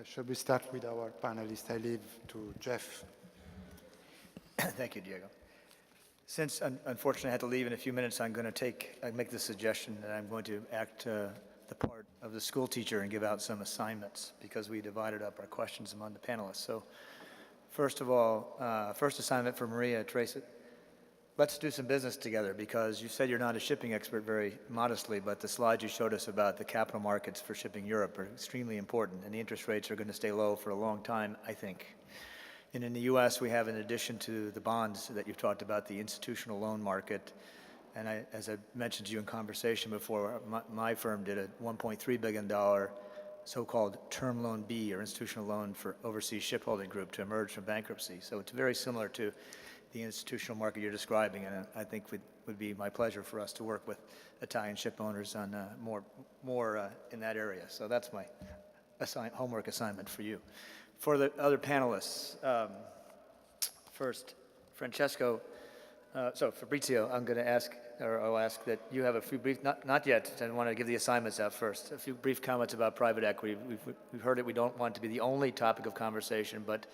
Shall we start with our panelists? I leave to Jeff. Thank you, Diego. Since, unfortunately, I had to leave in a few minutes, I'm going to make the suggestion that I'm going to act the part of the school teacher and give out some assignments because we divided up our questions among the panelists. So, first of all, first assignment for Maria, Tracy. Let's do some business together because you said you're not a shipping expert very modestly, but the slides you showed us about the capital markets for shipping Europe are extremely important, and the interest rates are going to stay low for a long time, I think. And in the U.S., we have, in addition to the bonds that you've talked about, the institutional loan market. And as I mentioned to you in conversation before, my firm did a $1.3 billion so-called term loan B, or institutional loan for overseas shipholding group to emerge from bankruptcy. So it's very similar to the institutional market you're describing, and I think it would be my pleasure for us to work with Italian ship owners on more in that area. So that's my homework assignment for you. For the other panelists, first, Francesco, Fabrizio, I'm going to ask, or I'll ask that you have a few brief, not yet, I want to give the assignments out first, a few brief comments about private equity. We've heard it, we don't want it to be the only topic of conversation, but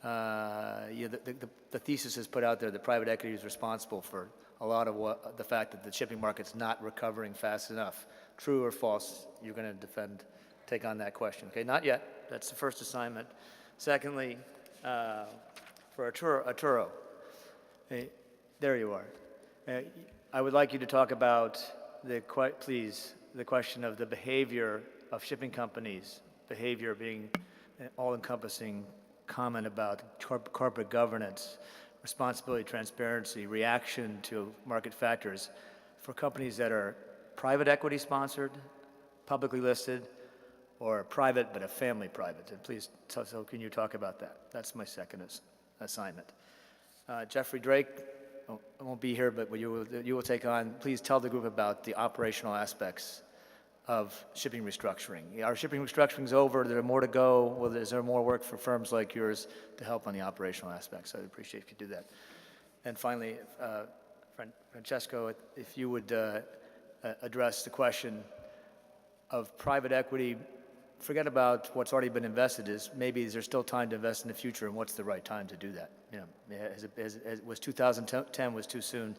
the thesis is put out there that private equity is responsible for a lot of the fact that the shipping market's not recovering fast enough. True or false? You're going to take on that question. Okay, not yet. That's the first assignment. Secondly, for Arturo, hey, there you are. I would like you to talk about the question of the behavior of shipping companies, behavior being an all-encompassing comment about corporate governance, responsibility, transparency, reaction to market factors for companies that are private equity sponsored, publicly listed, or private but a family private. And please, so can you talk about that? That's my second assignment. Jeffrey Drake, I won't be here, but you will take on, please tell the group about the operational aspects of shipping restructuring. Our shipping restructuring is over. There are more to go. Well, is there more work for firms like yours to help on the operational aspects? I'd appreciate if you do that. And finally, Francesco, if you would address the question of private equity. Forget about what's already been invested. Is there still time to invest in the future, and what's the right time to do that? You know, was 2010 was too soon?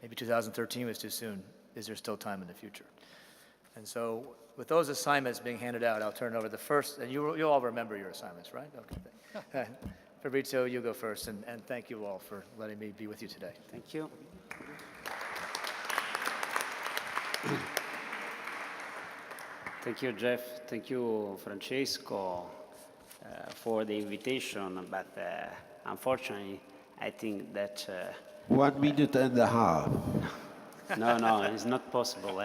Maybe 2013 was too soon. Is there still time in the future? And so, with those assignments being handed out, I'll turn over the first, and you'll all remember your assignments, right? Okay. Fabrizio, you go first, and thank you all for letting me be with you today. Thank you. Thank you, Jeff. Thank you, Francesco, for the invitation. But unfortunately, I think that 1 minute and a half. No, it's not possible.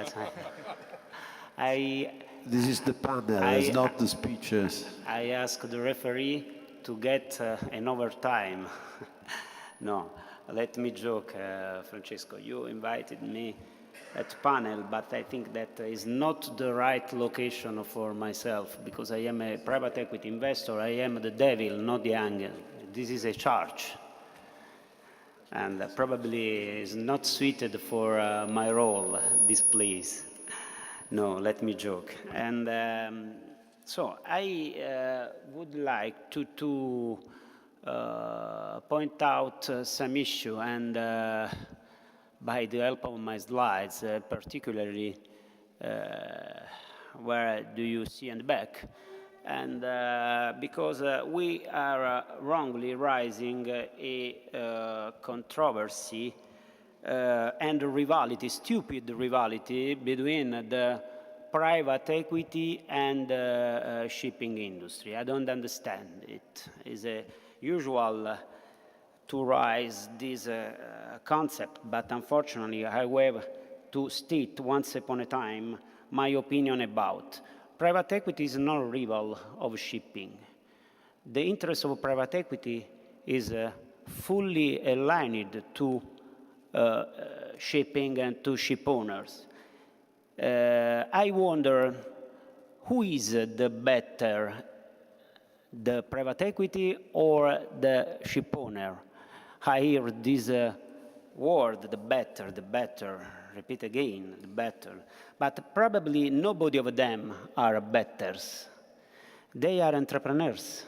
This is the panel, not the speeches. I asked the referee to get an overtime. No, let me joke, Francesco. You invited me at panel, but I think that is not the right location for myself because I am a private equity investor. I am the devil, not the angel. This is a church, and probably is not suited for my role, this place. No, let me joke. And so I would like to point out some issue, and by the help of my slides, particularly where do you see in the back, and because we are wrongly raising a controversy and a rivalry, stupid rivalry between the private equity and the shipping industry. I don't understand. It is a usual to raise this concept, but unfortunately I have to state once upon a time my opinion about. Private equity is not a rival of shipping. The interest of private equity is fully aligned to shipping and to ship owners. I wonder who is the better, the private equity or the ship owner? I hear this word, the better, repeat again, the better. But probably nobody of them are betters. they are entrepreneurs.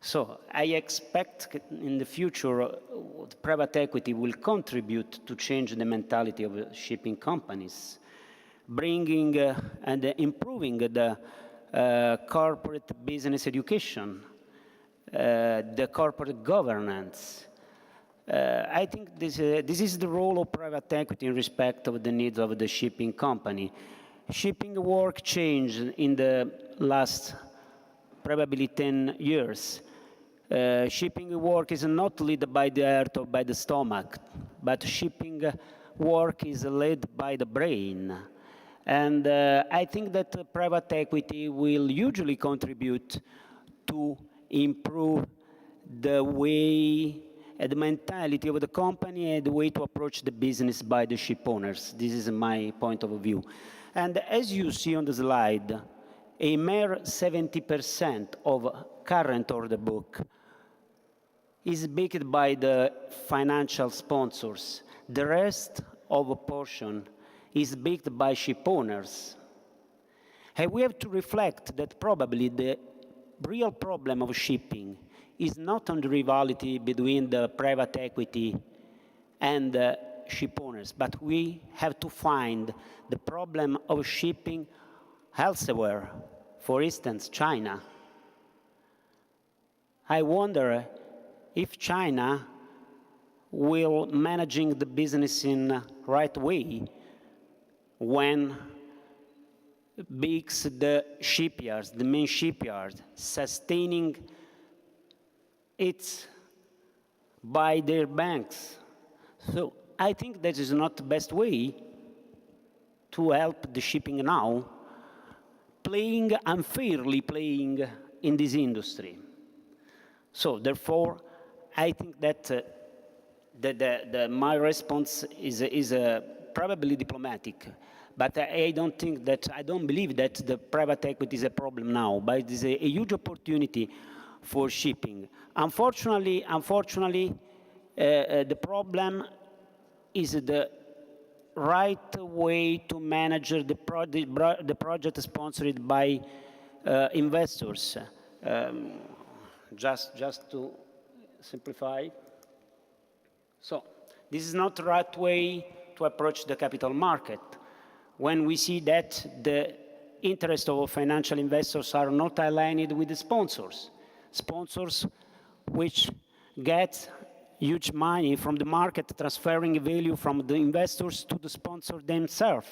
So I expect in the future private equity will contribute to change the mentality of shipping companies, bringing and improving the corporate business education, the corporate governance. I think this is the role of private equity in respect of the needs of the shipping company. Shipping work changed in the last probably 10 years. Shipping work is not led by the heart or by the stomach, but shipping work is led by the brain. And I think that private equity will usually contribute to improve the way, the mentality of the company and the way to approach the business by the ship owners. This is my point of view. And as you see on the slide, a mere 70% of current order book is backed by the financial sponsors. The rest of a portion is backed by ship owners. And we have to reflect that probably the real problem of shipping is not on the rivalry between the private equity and the ship owners, but we have to find the problem of shipping elsewhere, for instance, China. I wonder if China will managing the business in the right way when makes the shipyards, the main shipyards, sustaining it by their banks. So I think that is not the best way to help the shipping now, unfairly playing in this industry. So therefore, I think that my response is probably diplomatic, but I don't believe that the private equity is a problem now, but it is a huge opportunity for shipping. Unfortunately, the problem is the right way to manage the project sponsored by investors. Just to simplify. So this is not the right way to approach the capital market. When we see that the interests of financial investors are not aligned with the sponsors which get huge money from the market, transferring value from the investors to the sponsor themselves.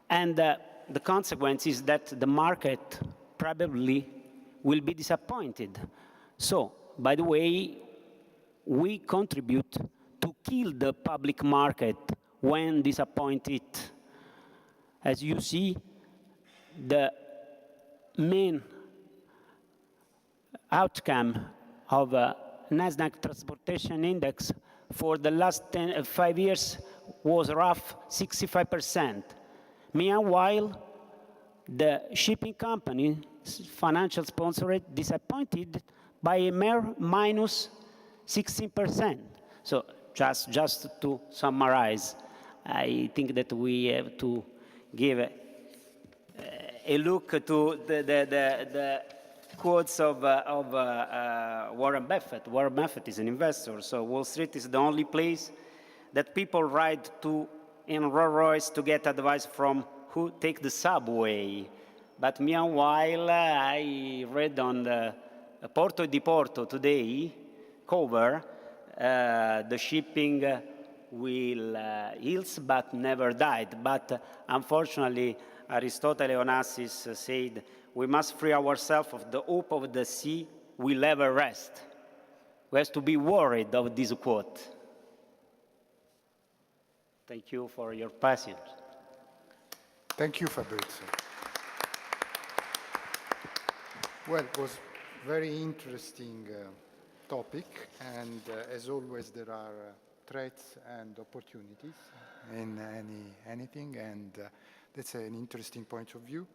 And the consequence is that the market probably will be disappointed. So, by the way, we contribute to kill the public market when disappointed. As you see, the main outcome of Nasdaq Transportation Index for the last 5 years was rough 65%. Meanwhile, the shipping company, financial sponsor, disappointed by a mere minus 16%. So just to summarize, I think that we have to give a look to the quotes of Warren Buffett. Warren Buffett is an investor, so Wall Street is the only place that people ride to in Rolls Royce to get advice from who take the subway. But meanwhile, I read on the Porto di Porto today cover, the shipping will heals but never died. But unfortunately, Aristotle Onassis said, we must free ourselves of the hope of the sea will never rest. We have to be worried of this quote. Thank you for your patience. Thank you, Fabrizio. Well, it was a very interesting topic, and as always, there are threats and opportunities in anything, and that's an interesting point of view.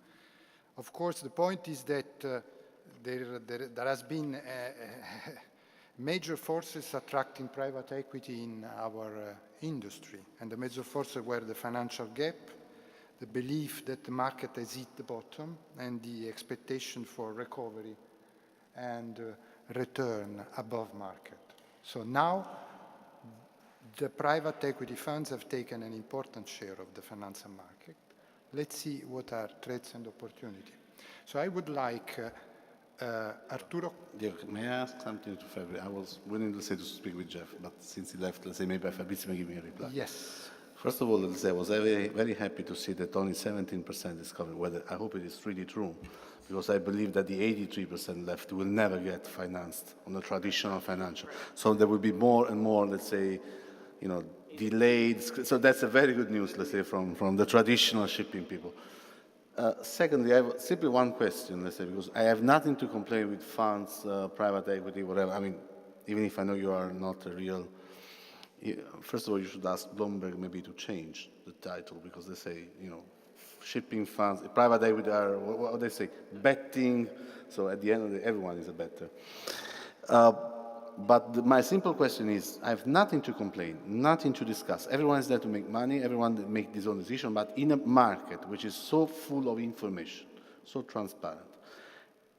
Of course, the point is that there has been major forces attracting private equity in our industry, and the major forces were the financial gap, the belief that the market has hit the bottom and the expectation for recovery and return above market. So now the private equity funds have taken an important share of the financial market. Let's see what are threats and opportunity. So I would like Arturo. May I ask something to Fabrizio? I was willing to speak with Jeff, but since he left, let's say maybe Fabrizio may give me a reply. Yes. First of all, let's say I was very, very happy to see that only 17% is covered. Whether I hope it is really true, because I believe that the 83% left will never get financed on the traditional financial. So there will be more and more, let's say, delayed. So that's a very good news, let's say, from the traditional shipping people. Secondly, I have simply one question, let's say, because I have nothing to complain with funds, private equity, whatever. I mean, even if I know you are not a real. First of all, you should ask Bloomberg maybe to change the title, because they say, shipping funds, private equity are, what do they say, betting. So at the end of the day, everyone is a better. But my simple question is, I have nothing to complain, nothing to discuss. Everyone is there to make money, everyone makes his own decision, but in a market which is so full of information, so transparent,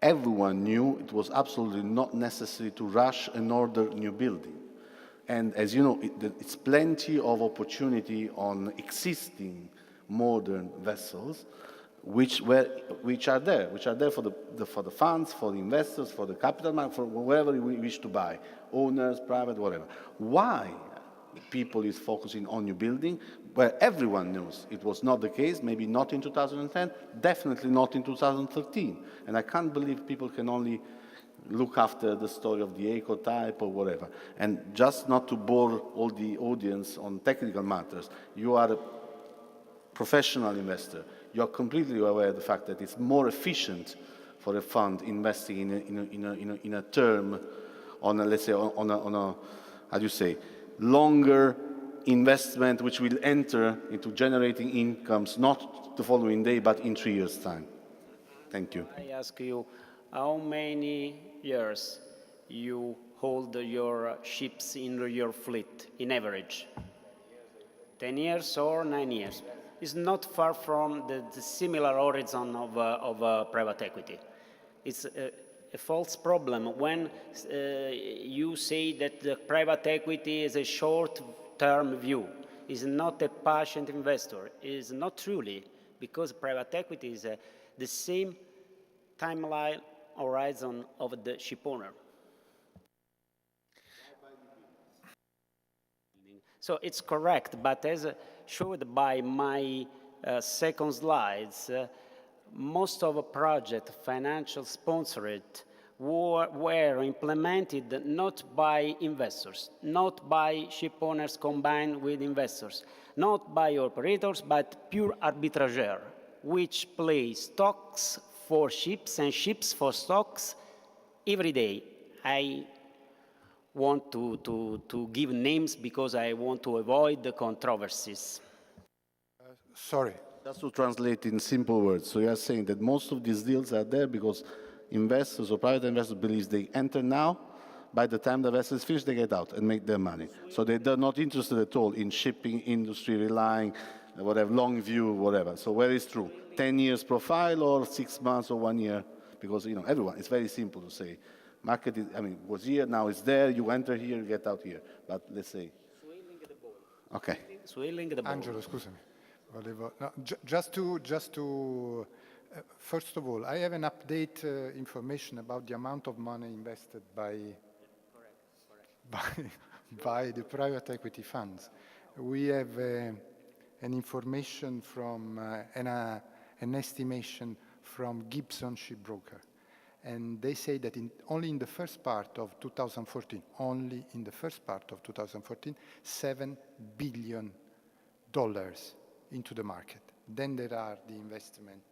everyone knew it was absolutely not necessary to rush and order new building. And as you know, it's plenty of opportunity on existing modern vessels, which are there for the funds, for the investors, for the capital market, for wherever we wish to buy, owners, private, whatever. Why people is focusing on new building, where everyone knows it was not the case, maybe not in 2010, definitely not in 2013. And I can't believe people can only look after the story of the eco type or whatever. And just not to bore all the audience on technical matters, you are a professional investor. You are completely aware of the fact that it's more efficient for a fund investing in a term on a, let's say, on a how do you say, longer investment which will enter into generating incomes not the following day but in 3 years' time. Thank you. I ask you, how many years you hold your ships in your fleet, in average? 10 years or 9 years? It's not far from the similar horizon of private equity. It's a false problem when you say that the private equity is a short-term view. Is not a patient investor. Is not truly, because private equity is the same timeline horizon of the ship owner. So it's correct, but as showed by my second slides, most of the project financial sponsored were implemented not by investors, not by ship owners combined with investors, not by operators, but pure arbitrageur, which play stocks for ships and ships for stocks every day. I want to give names because I want to avoid the controversies. Sorry. Just to translate in simple words, so you are saying that most of these deals are there because investors or private investors believe they enter now, by the time the vessel is finished, they get out and make their money. So they're not interested at all in shipping industry, relying, whatever, long view, whatever. So where is true? 10 years profile or 6 months or 1 year? Because, everyone, it's very simple to say. Market is, was here, now it's there, you enter here, you get out here. But let's say. Swilling the ball. Okay. Swilling the ball. Angelo, scusami. No, just to first of all, I have an update information about the amount of money invested by the private equity funds. We have an information from an estimation from Gibson Shipbroker, and they say that only in the first part of 2014, $7 billion into the market. Then there are the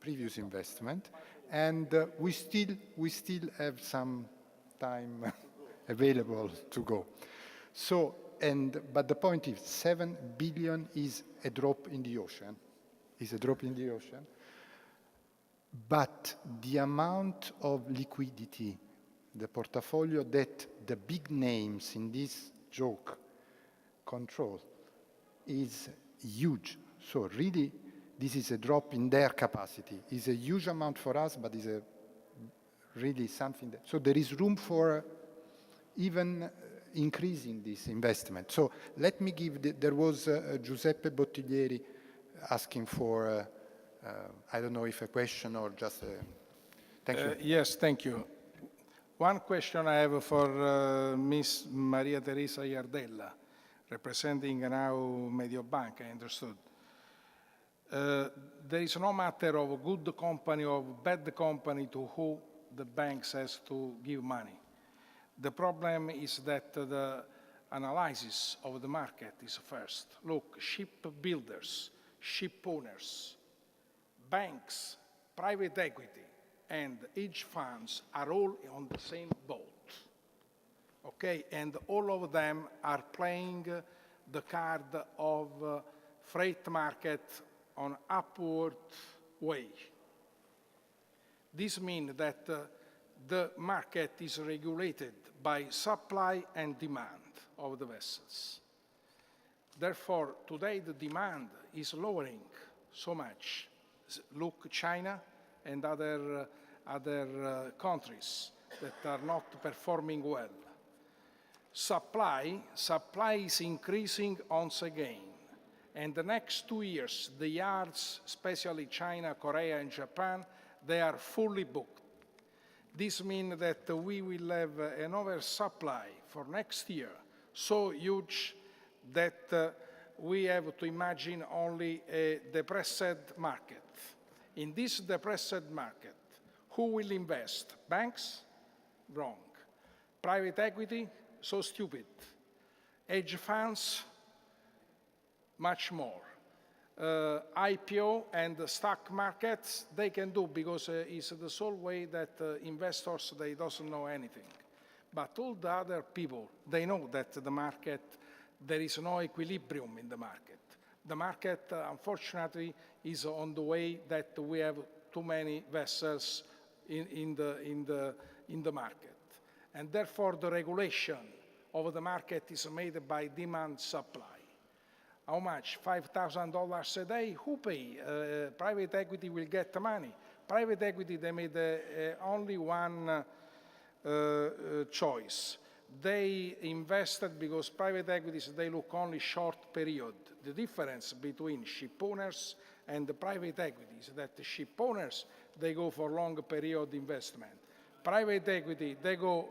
previous investment, and we still have some time available to go. So, but the point is, 7 billion is a drop in the ocean. But the amount of liquidity, the portfolio that the big names in this joke control is huge. So really, this is a drop in their capacity. It's a huge amount for us, but it's a really something that, so there is room for even increasing this investment. So let me give, there was Giuseppe Bottiglieri asking for, I don't know if a question or just a, thank you. Yes, thank you. One question I have for Miss Maria Teresa Iardella, representing now Mediobanca, I understood. There is no matter of good company or bad company to who the banks has to give money. The problem is that the analysis of the market is first. Look, ship builders, ship owners, banks, private equity, and hedge funds are all on the same boat, okay? And all of them are playing the card of freight market on upward way. This means that the market is regulated by supply and demand of the vessels. Therefore, today the demand is lowering so much. Look, China and other countries that are not performing well. Supply is increasing once again. And the next 2 years, the yards, especially China, Korea, and Japan, they are fully booked. This means that we will have an oversupply for next year, so huge that we have to imagine only a depressed market. In this depressed market, who will invest? Banks? Wrong. Private equity? So stupid. Hedge funds? Much more. IPO and the stock markets, they can do because it's the sole way that investors, they don't know anything. But all the other people, they know that the market, there is no equilibrium in the market. The market, unfortunately, is on the way that we have too many vessels in the market. And therefore, the regulation of the market is made by demand supply. How much? $5,000 a day? Who pay? Private equity will get the money. Private equity, they made only one choice. They invested because private equities, they look only short period. The difference between ship owners and the private equities is that the ship owners, they go for long period investment. Private equity, they go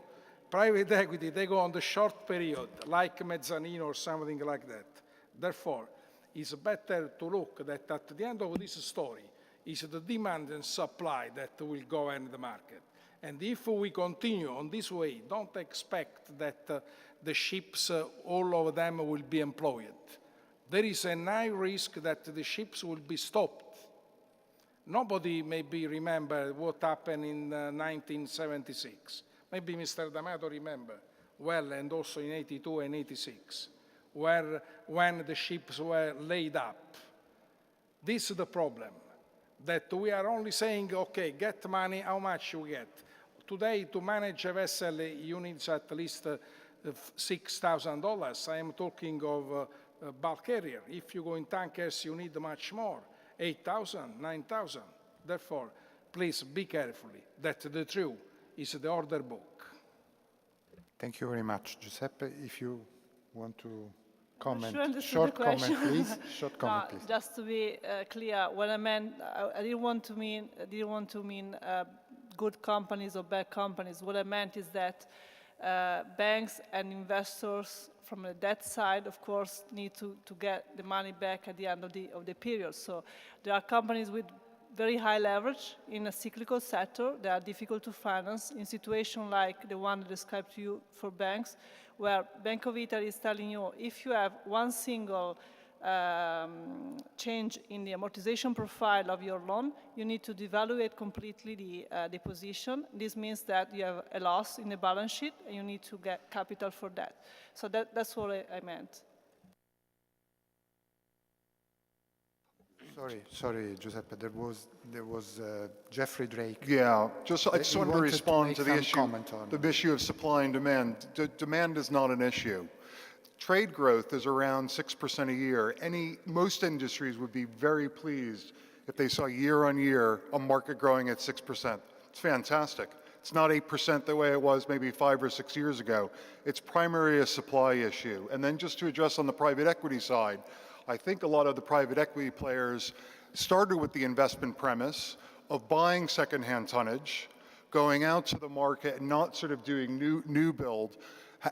on the short period, like mezzanine or something like that. Therefore, it's better to look that at the end of this story is the demand and supply that will govern the market. And if we continue on this way, don't expect that the ships, all of them will be employed. There is a high risk that the ships will be stopped. Nobody maybe remember what happened in 1976. Maybe Mr. D'Amato remember well, and also in 82 and 86. When the ships were laid up. This is the problem, that we are only saying, okay, get money, how much you get? Today, to manage a vessel, you need at least $6,000. I am talking of a bulk carrier. If you go in tankers, you need much more, 8,000, 9,000. Therefore, please be carefully that the truth is the order book. Thank you very much. Giuseppe, if you want to comment. Sure, Short comment, please. Short comment, please. Just to be clear, what I meant, I didn't want to mean good companies or bad companies. What I meant is that banks and investors from the debt side, of course, need to get the money back at the end of the period. So there are companies with very high leverage in a cyclical sector. They are difficult to finance in situations like the one described to you for banks, where Bank of Italy is telling you, if you have one single change in the amortization profile of your loan, you need to devaluate completely the position. This means that you have a loss in the balance sheet, and you need to get capital for that. So that's what I meant. Sorry, Giuseppe. There was Jeffrey Drake. Yeah, I just wanted to respond to the issue comment on of supply and demand. Demand is not an issue. Trade growth is around 6% a year. Most industries would be very pleased if they saw year on year a market growing at 6%. It's fantastic. It's not 8% the way it was maybe 5 or 6 years ago. It's primarily a supply issue. And then just to address on the private equity side, I think a lot of the private equity players started with the investment premise of buying secondhand tonnage, going out to the market and not sort of doing new build.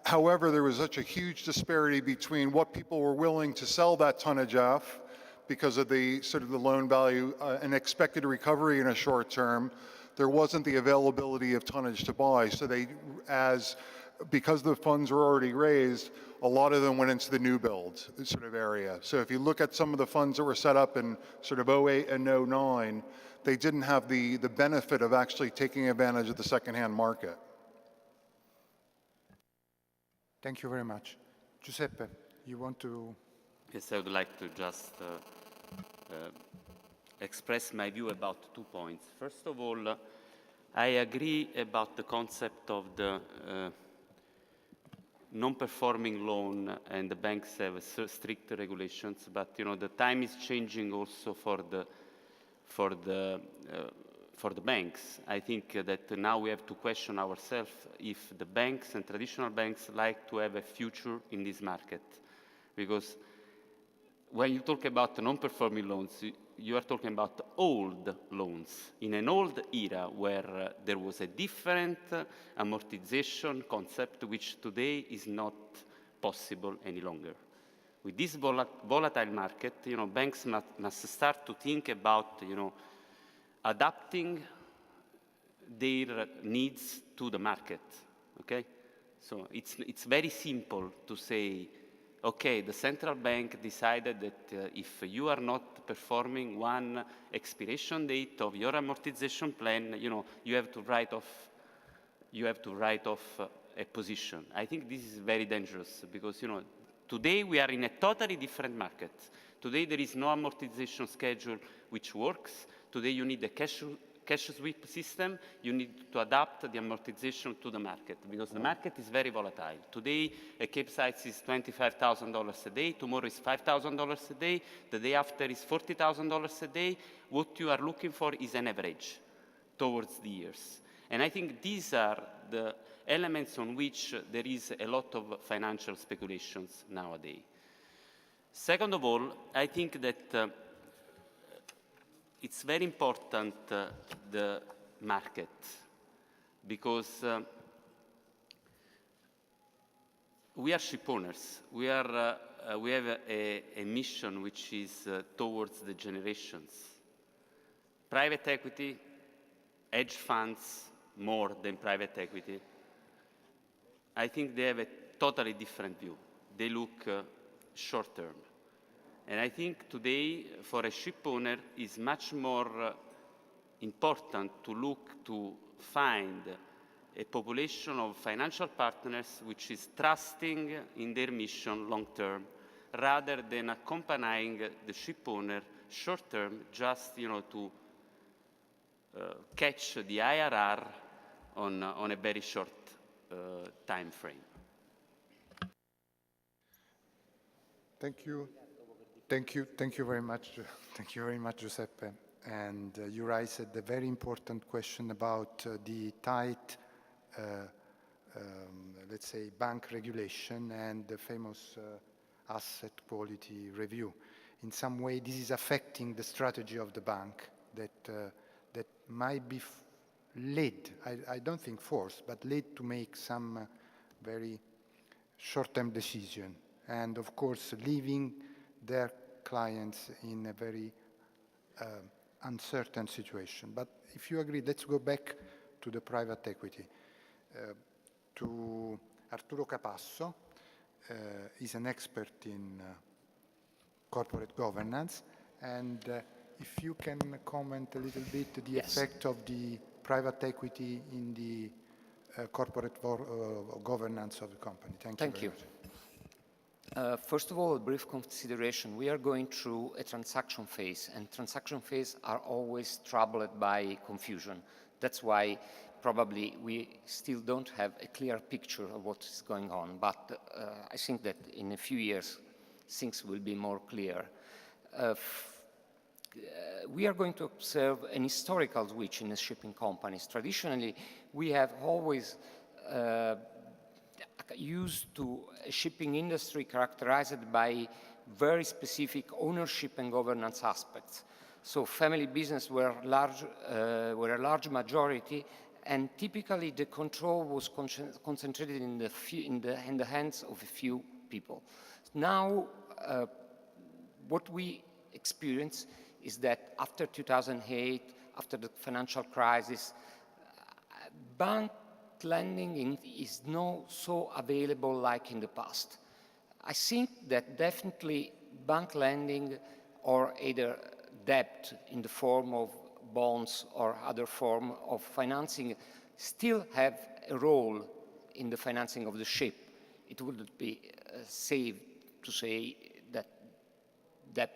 However, there was such a huge disparity between what people were willing to sell that tonnage off because of the sort of the loan value and expected recovery in a short term. There wasn't the availability of tonnage to buy. So because the funds were already raised, a lot of them went into the new build sort of area. So if you look at some of the funds that were set up in sort of 08 and 09, they didn't have the benefit of actually taking advantage of the secondhand market. Thank you very much. Giuseppe, you want to? Yes, I would like to just express my view about 2 points. First of all, I agree about the concept of the non-performing loan, and the banks have strict regulations, but the time is changing also for the banks. I think that now we have to question ourselves if the banks and traditional banks like to have a future in this market. Because when you talk about non-performing loans, you are talking about old loans in an old era where there was a different amortization concept, which today is not possible any longer. With this volatile market, banks must start to think about, adapting their needs to the market, okay? So it's very simple to say, okay, the central bank decided that if you are not performing one expiration date of your amortization plan, you have to write off a position. I think this is very dangerous because, today we are in a totally different market. Today there is no amortization schedule which works. Today you need a cash sweep system. You need to adapt the amortization to the market because the market is very volatile. Today a capesize is $25,000 a day. Tomorrow is $5,000 a day. The day after is $40,000 a day. What you are looking for is an average towards the years. And I think these are the elements on which there is a lot of financial speculations nowadays. Second of all, I think that it's very important, the market, because we are ship owners. We have a mission which is towards the generations. Private equity, hedge funds, more than private equity, I think they have a totally different view. They look short term. And I think today, for a ship owner, it's much more important to look to find a population of financial partners which is trusting in their mission long term, rather than accompanying the ship owner short term, just to catch the IRR on a very short time frame. Thank you. Thank you very much. Thank you very much, Giuseppe. And you raised a very important question about the tight, let's say, bank regulation and the famous asset quality review. In some way, this is affecting the strategy of the bank that might be led, I don't think forced, but led to make some very short-term decision. And of course, leaving their clients in a very uncertain situation. But if you agree, let's go back to the private equity. To Arturo Capasso, is an expert in corporate governance. And if you can comment a little bit the effect of the private equity in the corporate governance of the company. Thank you. First of all, a brief consideration. We are going through a transaction phase, and transaction phases are always troubled by confusion. That's why probably we still don't have a clear picture of what is going on. But I think that in a few years, things will be more clear. We are going to observe an historical switch in the shipping companies. Traditionally, we have always used to a shipping industry characterized by very specific ownership and governance aspects. So family business were a large majority, and typically the control was concentrated in the hands of a few people. Now, what we experience is that after 2008, after the financial crisis, bank lending is not so available like in the past. I think that definitely bank lending or either debt in the form of bonds or other form of financing still have a role in the financing of the ship. It would be safe to say that that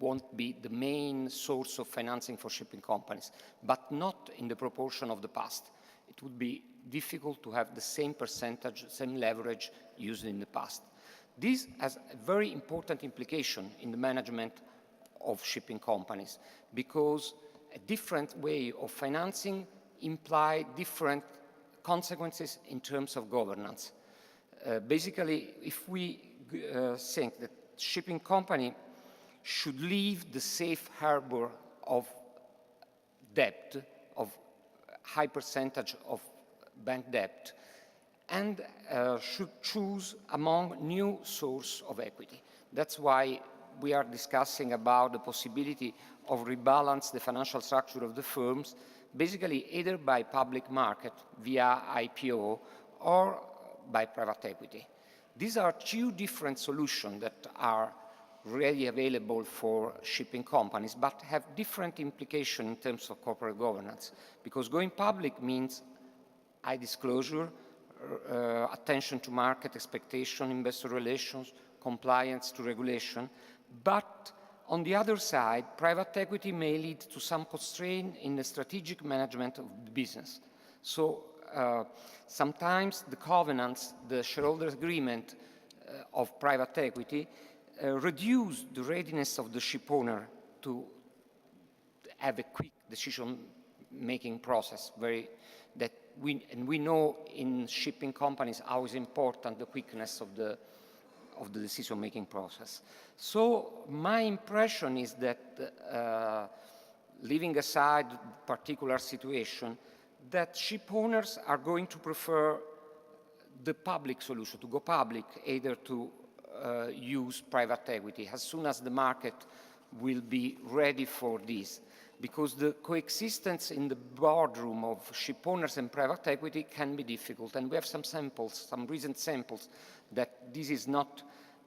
won't be the main source of financing for shipping companies, but not in the proportion of the past. It would be difficult to have the same percentage, same leverage used in the past. This has a very important implication in the management of shipping companies, because a different way of financing implies different consequences in terms of governance. Basically, if we think that shipping company should leave the safe harbor of debt, of high percentage of bank debt, and should choose among new source of equity. That's why we are discussing about the possibility of rebalance the financial structure of the firms, basically either by public market via IPO or by private equity. These are two different solutions that are readily available for shipping companies, but have different implications in terms of corporate governance. Because going public means high disclosure, attention to market expectation, investor relations, compliance to regulation. But on the other side, private equity may lead to some constraint in the strategic management of the business. So sometimes the covenants, the shareholders' agreement of private equity reduce the readiness of the ship owner to have a quick decision-making process. We know in shipping companies how is important the quickness of the decision-making process. So my impression is that, leaving aside particular situation, that ship owners are going to prefer the public solution, to go public, either to use private equity as soon as the market will be ready for this. Because the coexistence in the boardroom of ship owners and private equity can be difficult. And we have some samples, some recent samples, that this is not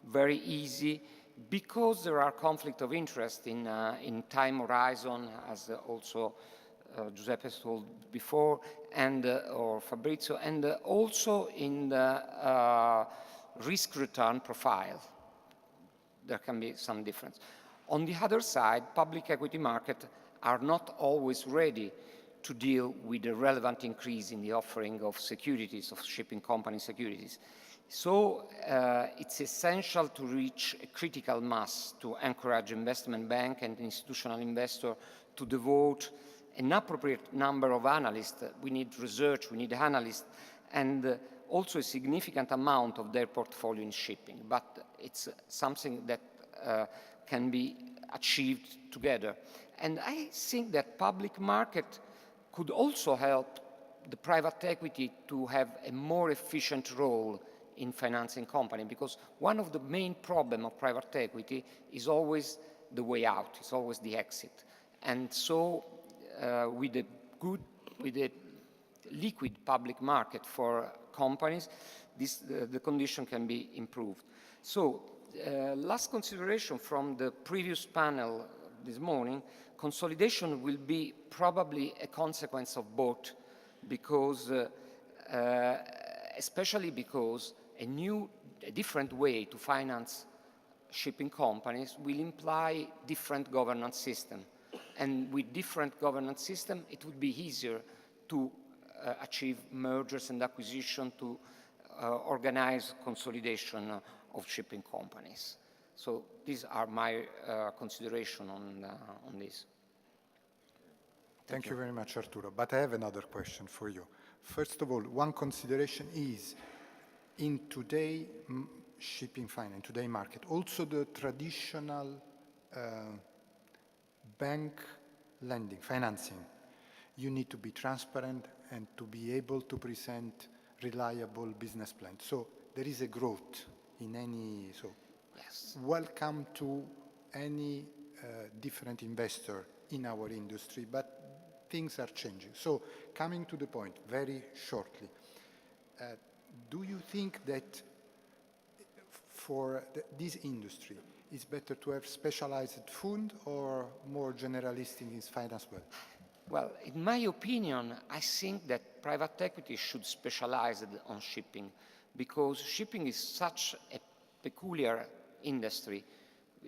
very easy because there are conflicts of interest in time horizon, as also Giuseppe told before, and or Fabrizio, and also in the risk-return profile. There can be some difference. On the other side, public equity market are not always ready to deal with the relevant increase in the offering of securities, of shipping company securities. So it's essential to reach a critical mass to encourage investment bank and institutional investor to devote an appropriate number of analysts. We need research, we need analysts, and also a significant amount of their portfolio in shipping. But it's something that can be achieved together. And I think that public market could also help the private equity to have a more efficient role in financing company, because one of the main problems of private equity is always the way out, it's always the exit. And so with a liquid public market for companies, the condition can be improved. So last consideration from the previous panel this morning, consolidation will be probably a consequence of both, because especially because a different way to finance shipping companies will imply different governance system. and with different governance system, it would be easier to achieve mergers and acquisition, to organize consolidation of shipping companies. So these are my consideration on this. Thank you very much, Arturo. But I have another question for you. First of all, one consideration is, in today shipping finance, today market, also the traditional bank lending, financing, you need to be transparent and to be able to present reliable business plans. So there is a growth in any, so Yes. welcome to any different investor in our industry, but things are changing. So coming to the point very shortly, do you think that for this industry, it's better to have specialized fund or more generalistic in finance well? Well, in my opinion, I think that private equity should specialize on shipping, because shipping is such a peculiar industry,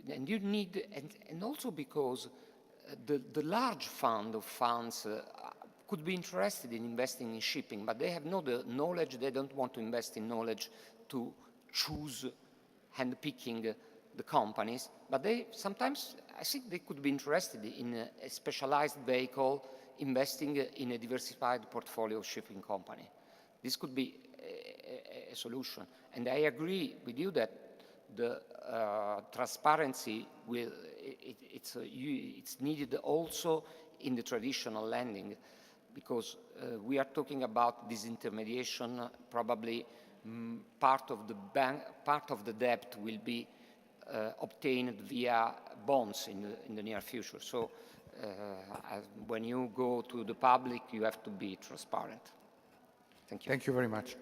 and you need, and also because the large fund of funds could be interested in investing in shipping, but they have no knowledge, they don't want to invest in knowledge to choose handpicking the companies, but they sometimes, I think they could be interested in a specialized vehicle investing in a diversified portfolio of shipping company. This could be a solution. And I agree with you that the transparency it's needed also in the traditional lending, because we are talking about disintermediation. Probably part of the debt will be obtained via bonds in the near future. So when you go to the public, you have to be transparent. Thank you. Thank you very much.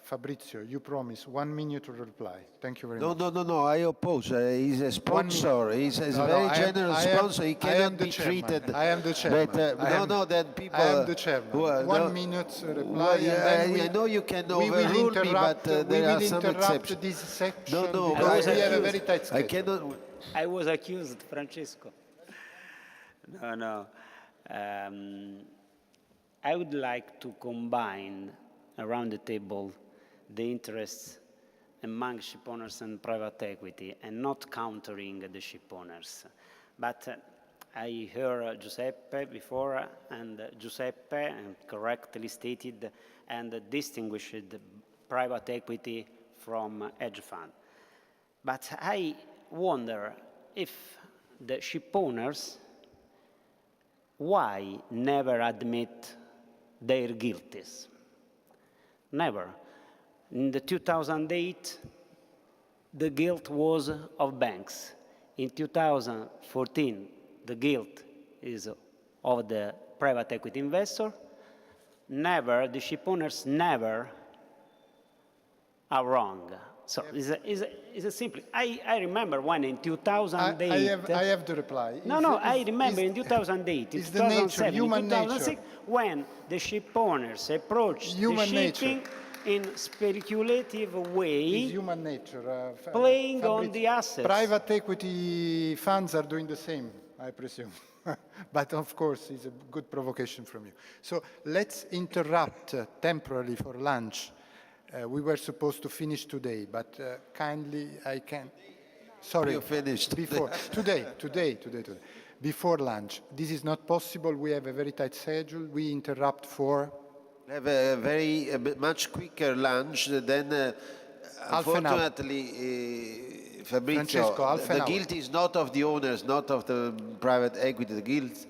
Fabrizio, you promise 1 minute to reply. Thank you very much. No, I oppose. He's a sponsor. He's a very generous sponsor. He cannot be treated. I am the chairman. But, then people... I am the chairman. 1 minute reply. I know you can overrule me, but there are some exceptions. This section No, because we have a very tight schedule. I cannot... I was accused, Francesco. No. I would like to combine around the table the interests among ship owners and private equity, and not countering the ship owners. But I heard Giuseppe before, and Giuseppe correctly stated and distinguished private equity from hedge fund. But I wonder if the ship owners, why never admit their guilties? Never. In the 2008, the guilt was of banks. In 2014, the guilt is of the private equity investor. Never, the ship owners never are wrong. So it's a simple. I remember when in 2008. I have the reply. I remember in 2008, in 2007, in 2006, when the ship owners approached the shipping in speculative way, it's human nature. playing on the assets. Private equity funds are doing the same, I presume. But of course, it's a good provocation from you. So let's interrupt temporarily for lunch. We were supposed to finish today, but kindly, I can. Sorry, you finished before today. Before lunch. This is not possible. We have a very tight schedule. We interrupt for. Have a much quicker lunch than. Unfortunately, Fabrizio, Francesco, the guilt is not of the owners, not of the private equity. The guilt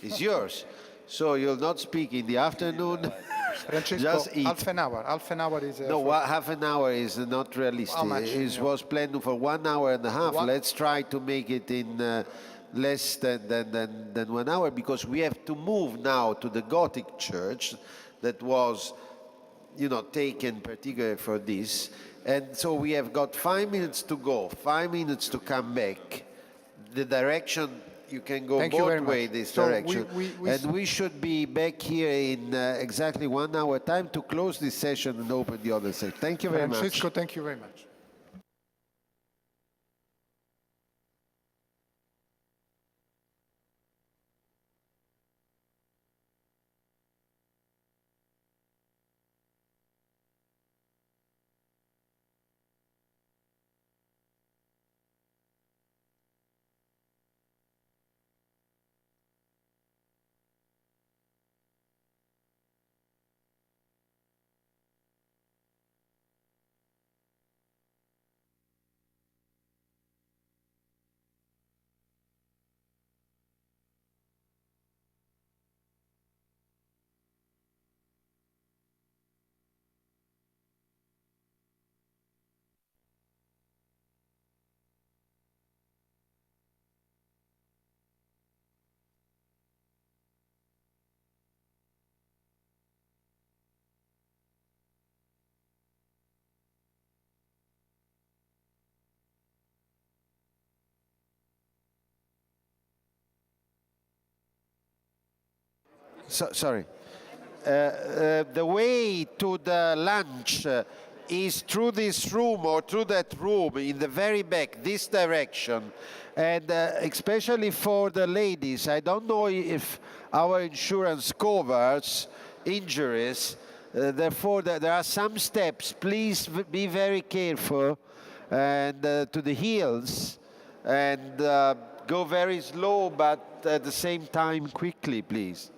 is yours. So you'll not speak in the afternoon. Francesco, just eat. half an hour. Half an hour is. No, half an hour is not realistic. How much? It was planned for 1 hour and a half. Let's try to make it in less than 1 hour, because we have to move now to the Gothic church that was, taken particularly for this. And so we have got 5 minutes to go, 5 minutes to come back. The direction. You can go both ways this direction. And we should be back here in exactly 1 hour time to close this session and open the other session. Thank you very much. Francesco, thank you very much. Sorry. The way to the lunch is through this room or through that room in the very back, this direction. And especially for the ladies, I don't know if our insurance covers injuries. Therefore, there are some steps. Please be very careful and to the heels and go very slow, but at the same time quickly, please.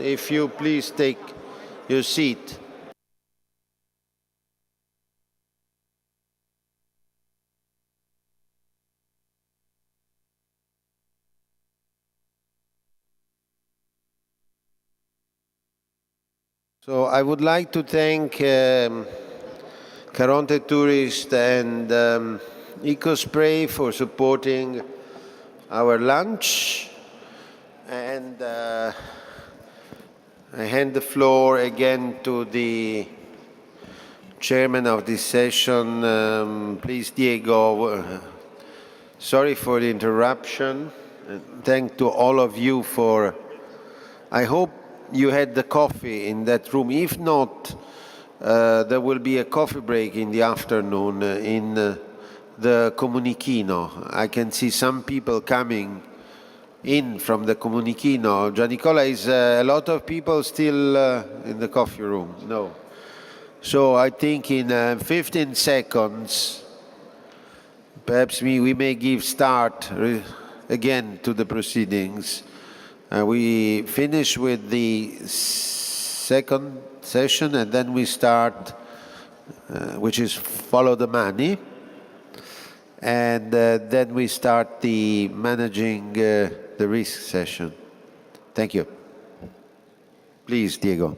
If you please take your seat. So I would like to thank Caronte Tourist and EcoSpray for supporting our lunch, and I hand the floor again to the chairman of this session. Please, Diego. Sorry for the interruption. Thank to all of you for, I hope you had the coffee in that room. If not, there will be a coffee break in the afternoon in the Comunichino. I can see some people coming in from the Comunichino. Giannicola, is a lot of people still in the coffee room? No. So I think in 15 seconds, perhaps we may give start again to the proceedings. We finish with the second session, and then we start, which is follow the money. And then we start the managing the risk session. Thank you. Please, Diego.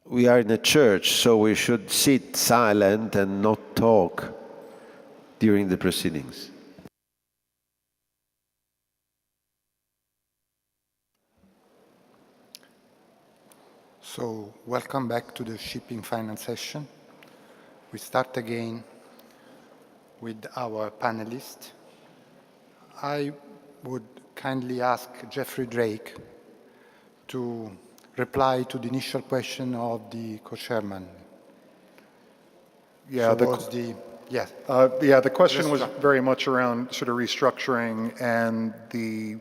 We are in a church, so we should sit silent and not talk during the proceedings. So, welcome back to the shipping finance session. We start again with our panelists. I would kindly ask Jeffrey Drake to reply to the initial question of the co-chairman. Yeah, so yes. The question was very much around sort of restructuring and the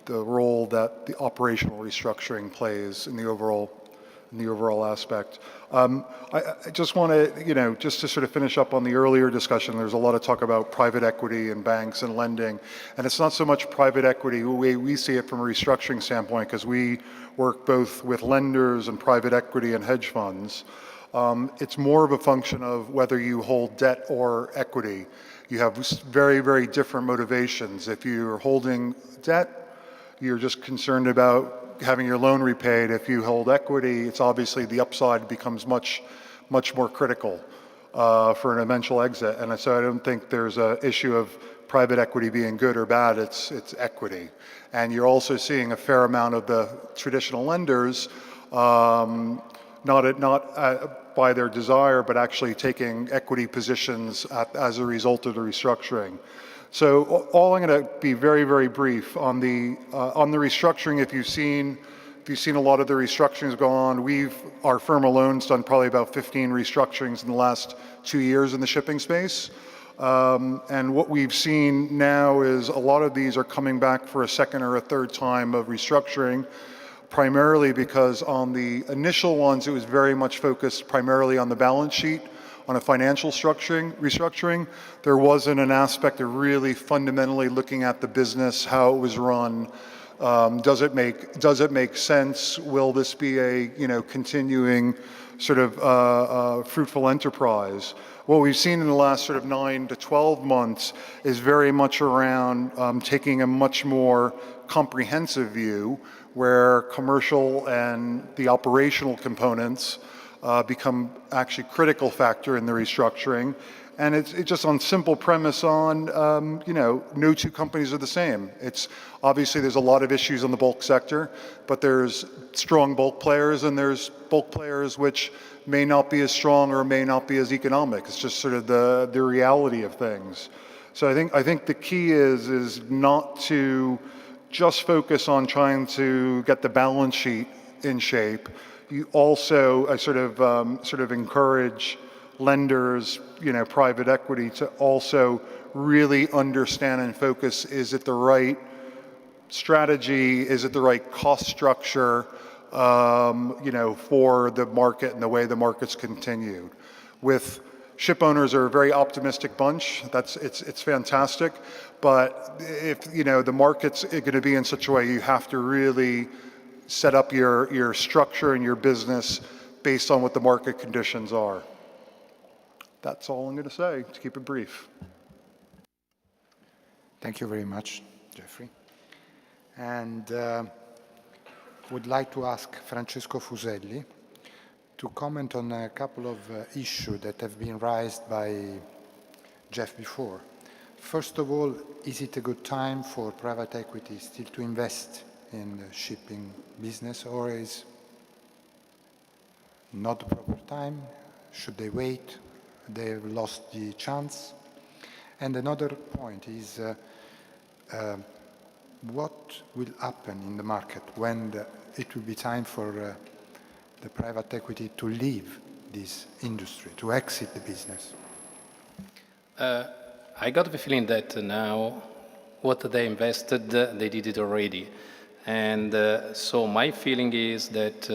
role that the operational restructuring plays in the overall aspect. I just want to, just to sort of finish up on the earlier discussion, there's a lot of talk about private equity and banks and lending, and it's not so much private equity the way we see it from a restructuring standpoint, because we work both with lenders and private equity and hedge funds. It's more of a function of whether you hold debt or equity. You have very, very different motivations. If you're holding debt, you're just concerned about having your loan repaid. If you hold equity, it's obviously the upside becomes much more critical for an eventual exit. And so I don't think there's an issue of private equity being good or bad. It's equity. And you're also seeing a fair amount of the traditional lenders not by their desire, but actually taking equity positions as a result of the restructuring. So all I'm going to be very, very brief on the restructuring. If you've seen a lot of the restructurings go on, our firm alone's done probably about 15 restructurings in the last 2 years in the shipping space. And what we've seen now is a lot of these are coming back for a second or a third time of restructuring, primarily because on the initial ones, it was very much focused primarily on the balance sheet, on a financial restructuring. There wasn't an aspect of really fundamentally looking at the business, how it was run. Does it make sense? Will this be a continuing sort of fruitful enterprise? What we've seen in the last sort of 9 to 12 months is very much around taking a much more comprehensive view, where commercial and the operational components become actually critical factor in the restructuring. And it's just on simple premise on, no two companies are the same. It's obviously there's a lot of issues in the bulk sector, but there's strong bulk players and there's bulk players which may not be as strong or may not be as economic. It's just sort of the reality of things. So I think the key is not to just focus on trying to get the balance sheet in shape. You also sort of encourage lenders, private equity, to also really understand and focus: is it the right strategy? Is it the right cost structure? For the market and the way the market's continued. With ship owners are a very optimistic bunch. It's fantastic, but if the market's going to be in such a way, you have to really set up your structure and your business based on what the market conditions are. That's all I'm going to say, to keep it brief. Thank you very much, Jeffrey. And would like to ask Francesco Fuselli to comment on a couple of issues that have been raised by Jeff before. First of all, is it a good time for private equity still to invest in the shipping business, or is not the proper time? Should they wait? They've lost the chance. And another point is what will happen in the market when it will be time for the private equity to leave this industry, to exit the business? I got the feeling that now what they invested, they did it already. And so my feeling is that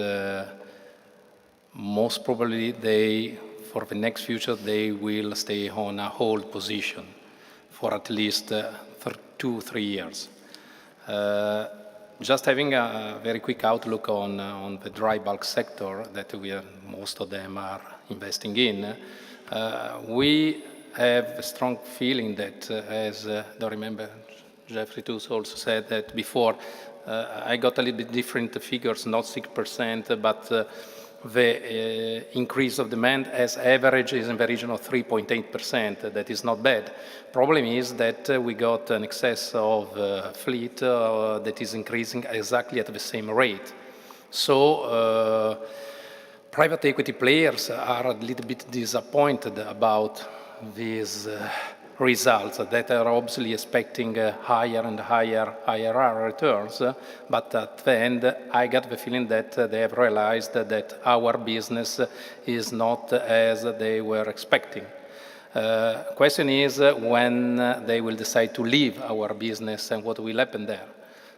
most probably for the next future, they will stay on a hold position for at least 2-3 years. Just having a very quick outlook on the dry bulk sector that most of them are investing in, we have a strong feeling that, as I don't remember, Jeffrey too also said that before, I got a little bit different figures, not 6%, but the increase of demand as average is in the region of 3.8%. That is not bad. Problem is that we got an excess of fleet that is increasing exactly at the same rate. So private equity players are a little bit disappointed about these results that are obviously expecting higher and higher IRR returns, but at the end, I got the feeling that they have realized that our business is not as they were expecting. Question is when they will decide to leave our business and what will happen there.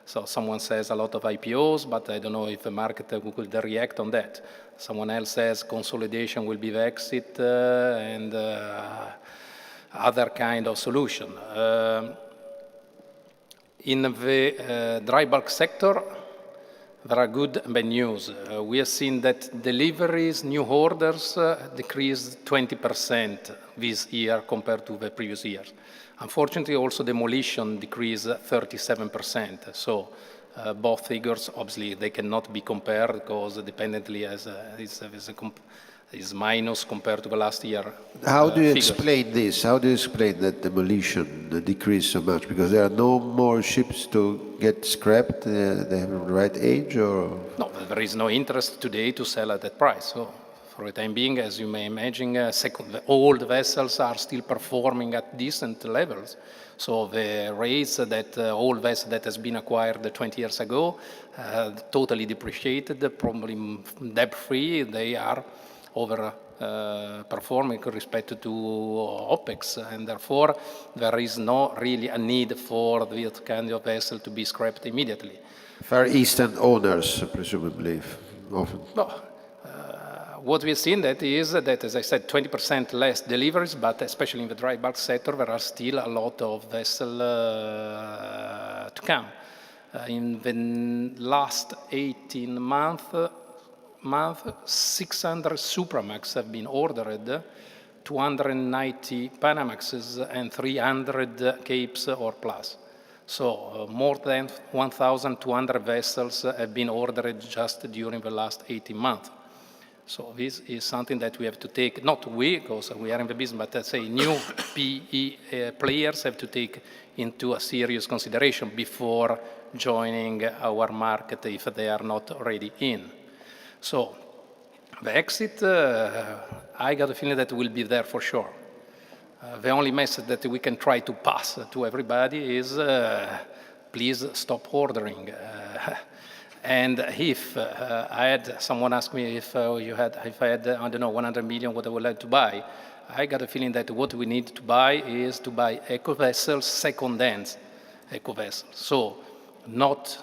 So someone says a lot of IPOs, but I don't know if the market will react on that. Someone else says consolidation will be the exit and other kind of solution. In the dry bulk sector, there are good and bad news. We have seen that deliveries, new orders, decreased 20% this year compared to the previous years. Unfortunately, also demolition decreased 37%. So both figures, obviously, they cannot be compared because dependently as is minus compared to the last year. How do you figures. explain this? How do you explain that demolition decreased so much? Because there are no more ships to get scrapped, they have the right age, or? No, there is no interest today to sell at that price. So for the time being, as you may imagine, the old vessels are still performing at decent levels. So the rates that old vessel that has been acquired 20 years ago, totally depreciated, probably debt-free, they are over performing with respect to OPEX, and therefore there is not really a need for this kind of vessel to be scrapped immediately. Far Eastern owners, presumably, often. No. What we've seen that is that, as I said, 20% less deliveries, but especially in the dry bulk sector, there are still a lot of vessels to come. In the last 18 months, 600 Supramax have been ordered, 290 Panamaxes, and 300 Capes or plus. So more than 1,200 vessels have been ordered just during the last 18 months. So this is something that we have to take, not we, because we are in the business, but let's say new PE players have to take into a serious consideration before joining our market if they are not already in. So the exit, I got a feeling that will be there for sure. The only message that we can try to pass to everybody is please stop ordering. And if I had someone ask me if I had, I don't know, 100 million, what I would like to buy, I got a feeling that what we need to buy is to buy eco vessels, second-hand eco vessels. So not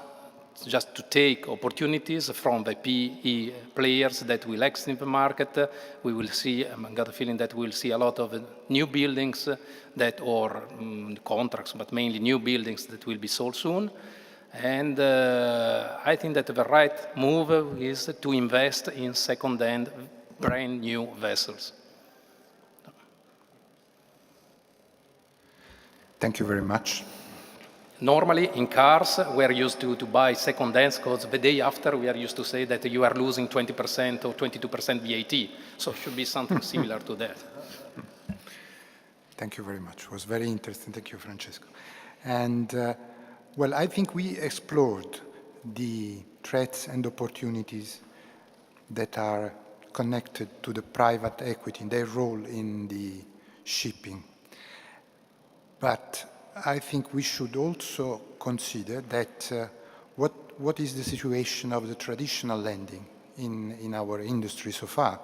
just to take opportunities from the PE players that will exit in the market. We will see, I got a feeling that we'll see a lot of new buildings that, or contracts, but mainly new buildings that will be sold soon. And I think that the right move is to invest in second-hand, brand new vessels. Thank you very much. Normally, in cars, we are used to buy second-hand because the day after we are used to say that you are losing 20% or 22% VAT. So it should be something similar to that. Thank you very much. It was very interesting. Thank you, Francesco. And well, I think we explored the threats and opportunities that are connected to the private equity, their role in the shipping. But I think we should also consider that what is the situation of the traditional lending in our industry so far.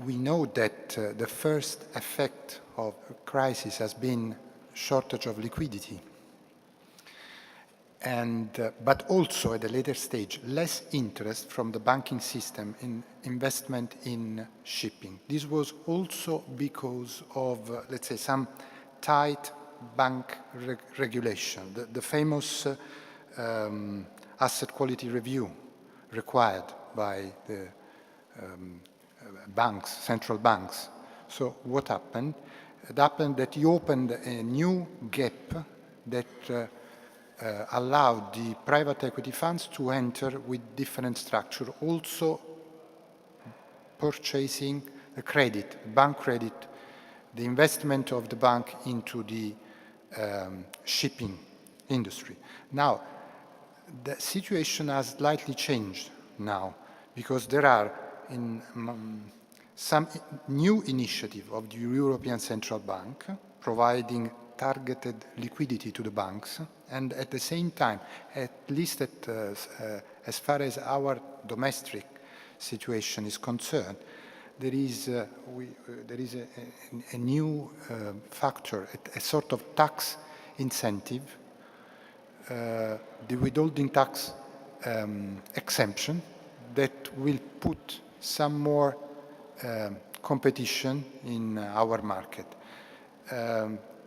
We know that the first effect of a crisis has been shortage of liquidity, but also at a later stage, less interest from the banking system in investment in shipping. This was also because of, let's say, some tight bank regulation, the famous asset quality review required by the banks, central banks. So what happened? It happened that you opened a new gap that allowed the private equity funds to enter with different structure, also purchasing the credit, bank credit, the investment of the bank into the shipping industry. Now, the situation has slightly changed now because there are some new initiative of the European Central Bank providing targeted liquidity to the banks, and at the same time, at least as far as our domestic situation is concerned, there is a new factor, a sort of tax incentive, the withholding tax exemption that will put some more competition in our market.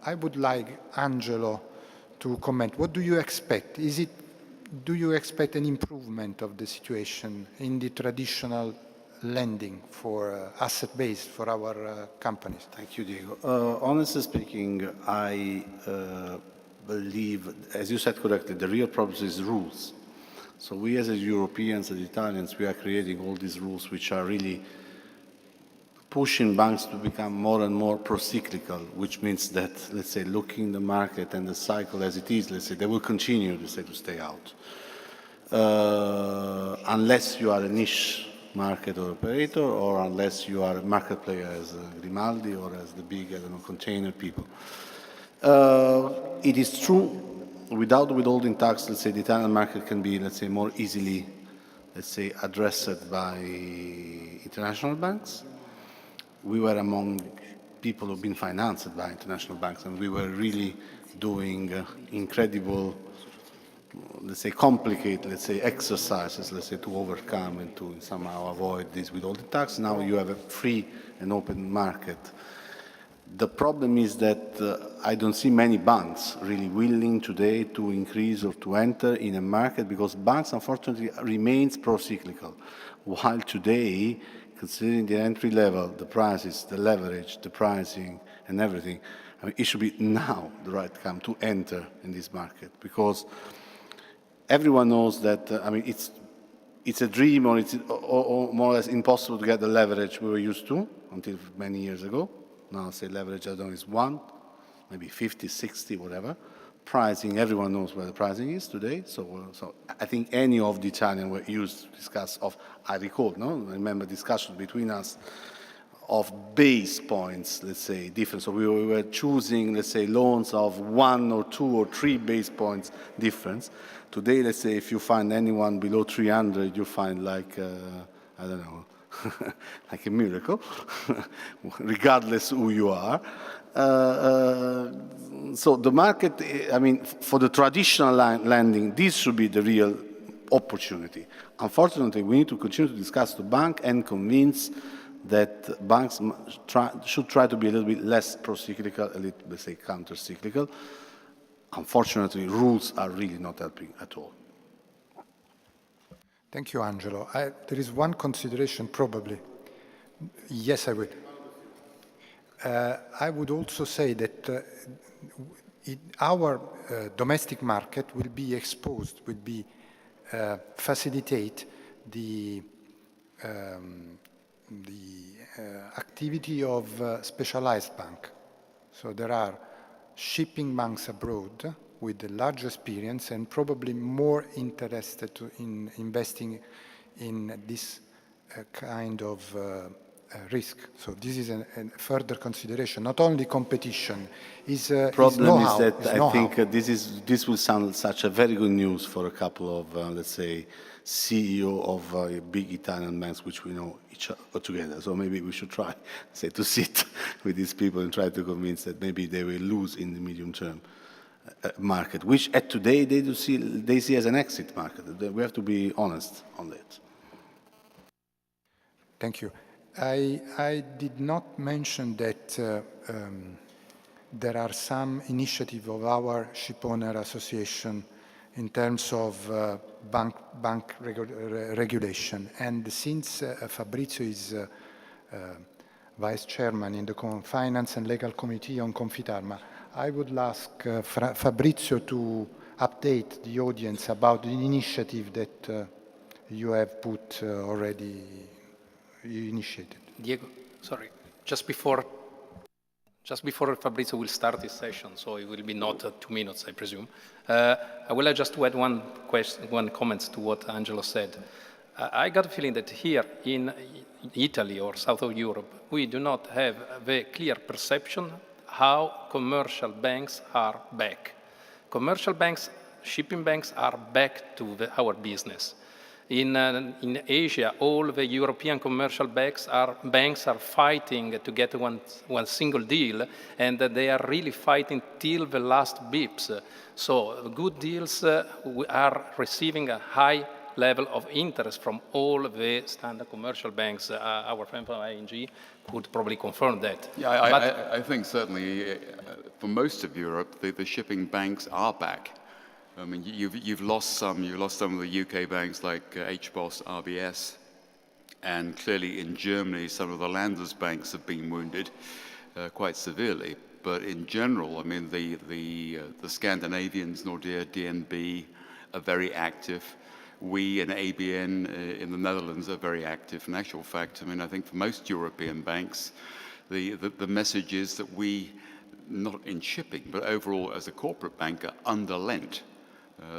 I would like Angelo to comment. What do you expect? Do you expect an improvement of the situation in the traditional lending for asset-based for our companies? Thank you, Diego. Honestly speaking, I believe, as you said correctly, the real problem is rules. So we as Europeans, as Italians, we are creating all these rules which are really pushing banks to become more and more pro-cyclical, which means that, let's say, looking the market and the cycle as it is, let's say, they will continue, let's say, to stay out. Unless you are a niche market or operator, or unless you are a market player as Grimaldi or as the big, I don't know, container people. It is true, without withholding tax, let's say, the Italian market can be, let's say, more easily, let's say, addressed by international banks. We were among people who've been financed by international banks, and we were really doing incredible, let's say, complicated, let's say, exercises, let's say, to overcome and to somehow avoid this withholding tax. Now you have a free and open market. The problem is that I don't see many banks really willing today to increase or to enter in a market, because banks, unfortunately, remains pro-cyclical, while today, considering the entry level, the prices, the leverage, the pricing, and everything, I mean, it should be now the right time to enter in this market, because everyone knows that, I mean, it's a dream, or it's or more or less impossible to get the leverage we were used to until many years ago. Now, say leverage, I don't know, is 1, maybe 50, 60, whatever. Pricing, everyone knows where the pricing is today. So I think any of the Italian were used to discuss of, I recall, no? I remember discussions between us of base points, let's say, different. So we were choosing, let's say, loans of 1 or 2 or 3 base points difference. Today, let's say, if you find anyone below 300, you find like, I don't know, like a miracle, regardless who you are. So the market, I mean, for the traditional lending, this should be the real opportunity. Unfortunately, we need to continue to discuss the bank and convince that banks should try to be a little bit less pro-cyclical, a little, let's say, counter-cyclical. Unfortunately, rules are really not helping at all. Thank you, Angelo. There is one consideration, probably. Yes, I will. I would also say that our domestic market will be exposed, will be facilitate the activity of specialized bank. So there are shipping banks abroad with a large experience and probably more interested in investing in this kind of risk. So this is a further consideration. Not only competition is problem is that I think this will sound such a very good news for a couple of let's say CEO of big Italian banks, which we know each other together. So maybe we should try, say, to sit with these people and try to convince that maybe they will lose in the medium term market, which at today they see as an exit market. We have to be honest on that. Thank you. I did not mention that there are some initiatives of our shipowner association in terms of bank regulation. And since Fabrizio is vice chairman in the Finance and Legal Committee on Confitarma, I would ask Fabrizio to update the audience about the initiative that you have put already initiated. Diego, sorry, just before Fabrizio will start his session, so it will be not 2 minutes, I presume. I will just add one comment to what Angelo said. I got a feeling that here in Italy or south of Europe, we do not have a very clear perception how commercial banks are back. Commercial banks, shipping banks are back to our business. In Asia, all the European commercial banks are fighting to get one single deal, and they are really fighting till the last bips. So good deals are receiving a high level of interest from all the standard commercial banks. Our friend from ING could probably confirm that. Yeah, I think certainly for most of Europe, the shipping banks are back. I mean, you've lost some of the UK banks like HBOS, RBS, and clearly in Germany, some of the Landesbanks have been wounded quite severely. But in general, I mean, the Scandinavians, Nordea, DNB, are very active. We and ABN in the Netherlands are very active. In actual fact, I mean, I think for most European banks, the message is that we, not in shipping, but overall as a corporate bank, are underlent.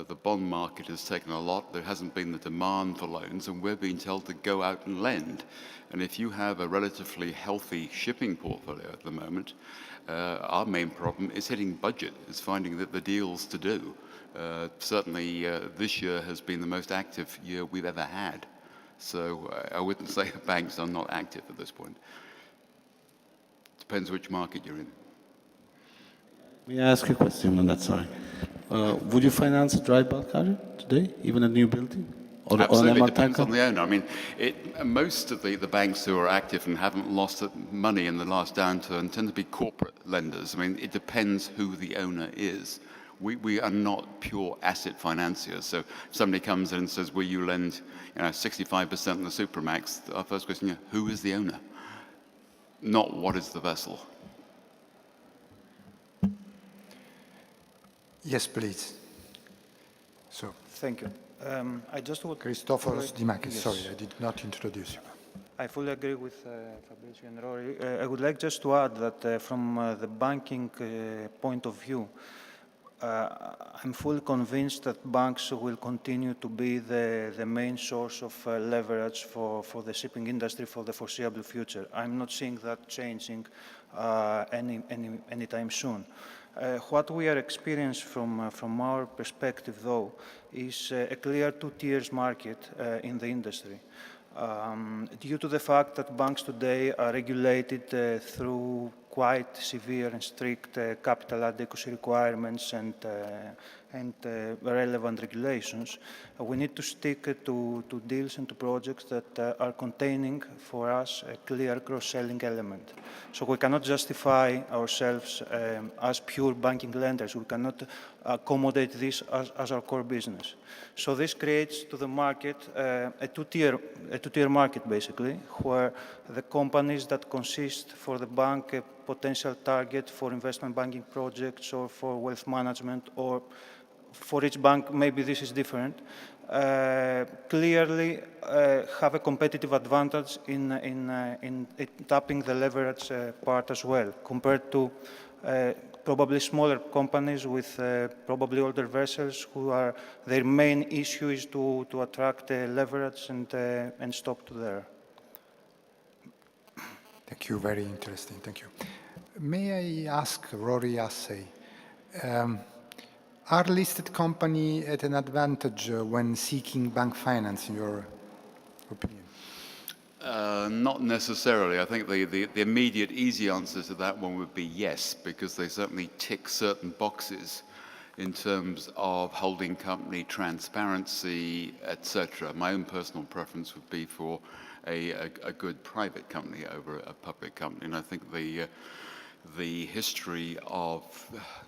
The bond market has taken a lot. There hasn't been the demand for loans, and we're being told to go out and lend. And if you have a relatively healthy shipping portfolio at the moment, our main problem is hitting budget, is finding the deals to do. Certainly, this year has been the most active year we've ever had. So I wouldn't say the banks are not active at this point. Depends which market you're in. May I ask you a question on that side? Would you finance a dry bulk carrier today, even a new building? Or Absolutely, an it depends tanker? on the owner. I mean, most of the banks who are active and haven't lost money in the last downturn tend to be corporate lenders. I mean, it depends who the owner is. We are not pure asset financiers. So if somebody comes in and says, will you lend 65% in the Supramax, our first question is, who is the owner? Not what is the vessel. Yes, please. So, Thank you. I just would... Christoforos, Dimakis, Yes. sorry, I did not introduce you. I fully agree with Fabrizio and Rory. I would like just to add that from the banking point of view, I'm fully convinced that banks will continue to be the main source of leverage for the shipping industry for the foreseeable future. I'm not seeing that changing anytime soon. What we are experiencing from our perspective, though, is a clear two-tiers market in the industry. Due to the fact that banks today are regulated through quite severe and strict capital adequacy requirements and relevant regulations, we need to stick to deals and to projects that are containing for us a clear cross-selling element. So we cannot justify ourselves as pure banking lenders. We cannot accommodate this as our core business. So this creates to the market a two-tier market, basically, where the companies that consist for the bank a potential target for investment banking projects or for wealth management, or for each bank, maybe this is different, clearly have a competitive advantage in tapping the leverage part as well, compared to probably smaller companies with probably older vessels who are, their main issue is to attract leverage and stop to there. Thank you, very interesting, thank you. May I ask Rory Hussey, are listed company at an advantage when seeking bank finance, in your opinion? Not necessarily. I think the immediate easy answer to that one would be yes, because they certainly tick certain boxes in terms of holding company transparency, etc. My own personal preference would be for a good private company over a public company, and I think the history of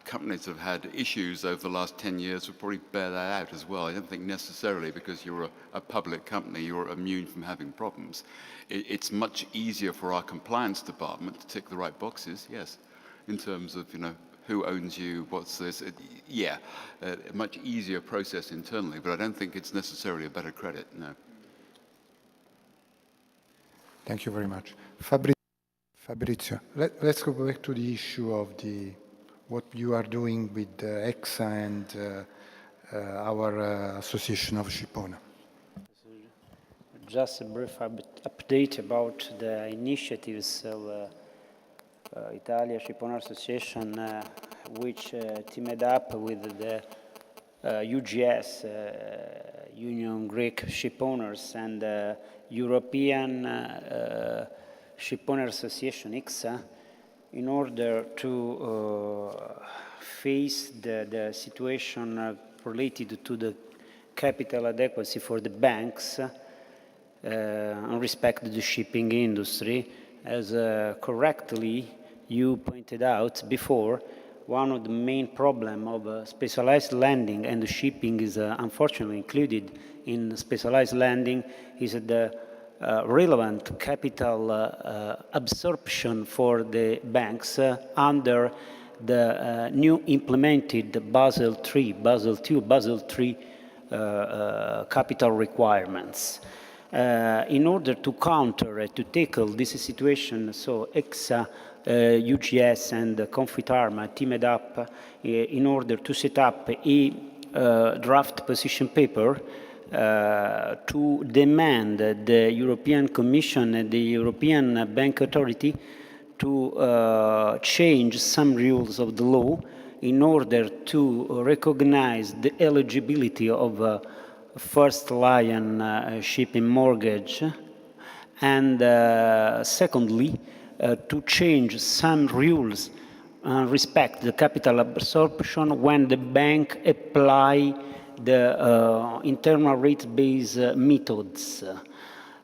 companies that have had issues over the last 10 years would probably bear that out as well. I don't think necessarily because you're a public company, you're immune from having problems. It's much easier for our compliance department to tick the right boxes, yes, in terms of, who owns you, what's this, a much easier process internally, but I don't think it's necessarily a better credit, no. Thank you very much. Fabrizio, let's go back to the issue of what you are doing with EXA and our Association of Shipowner. Just a brief update about the initiatives of Italia Shipowner Association, which teamed up with the UGS, Union Greek Shipowners, and European Shipowner Association, EXA, in order to face the situation related to the capital adequacy for the banks and respect to the shipping industry. As correctly you pointed out before, one of the main problems of specialized lending, and the shipping is unfortunately included in specialized lending, is the relevant capital absorption for the banks under the new implemented Basel III, Basel II, Basel III capital requirements. In order to counter, to tackle this situation, so EXA, UGS and Confitarma teamed up in order to set up a draft position paper to demand the European Commission and the European Bank Authority to change some rules of the law in order to recognize the eligibility of first line shipping mortgage, and secondly, to change some rules respect the capital absorption when the bank apply the internal rate-based methods.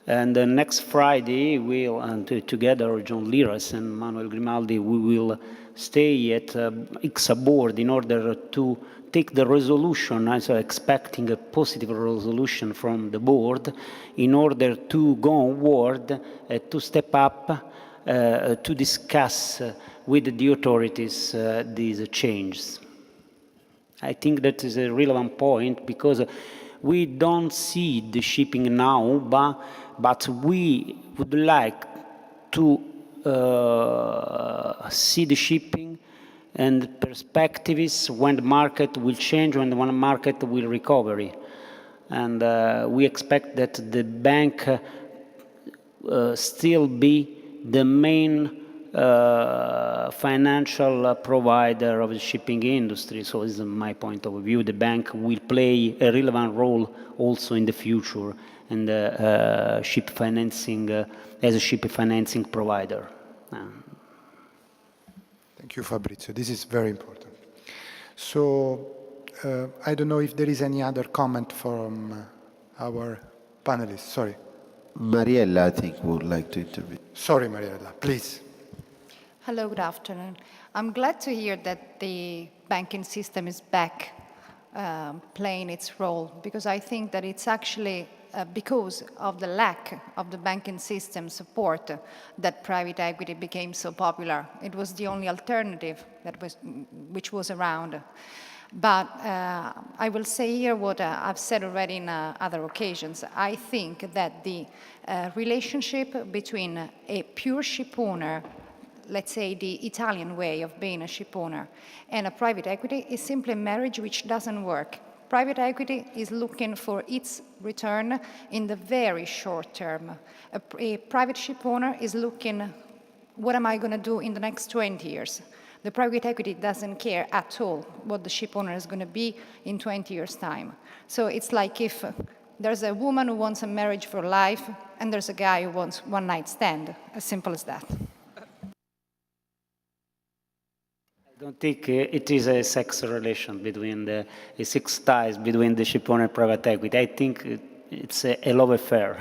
And next Friday, we'll, together, John Liras and Manuel Grimaldi, we will stay at ICSA board in order to take the resolution, also expecting a positive resolution from the board, in order to go onward, to step up, to discuss with the authorities these changes. I think that is a relevant point because we don't see the shipping now, but we would like to see the shipping and perspectives when the market will change, when the market will recover. And we expect that the bank still be the main financial provider of the shipping industry. So this is my point of view. The bank will play a relevant role also in the future in the ship financing, as a ship financing provider. Thank you, Fabrizio. This is very important. So I don't know if there is any other comment from our panelists. Sorry. Mariella, I think, would like to intervene. Sorry, Mariella, please. Hello, good afternoon. I'm glad to hear that the banking system is back playing its role, because I think that it's actually because of the lack of the banking system support that private equity became so popular. It was the only alternative which was around. But I will say here what I've said already in other occasions. I think that the relationship between a pure ship owner, let's say the Italian way of being a ship owner, and a private equity is simply a marriage which doesn't work. Private equity is looking for its return in the very short term. A private ship owner is looking, what am I going to do in the next 20 years? The private equity doesn't care at all what the ship owner is going to be in 20 years' time. So it's like if there's a woman who wants a marriage for life, and there's a guy who wants one night stand. As simple as that. I don't think it is a sex relation between a sex ties between the ship owner and private equity. I think it's a love affair.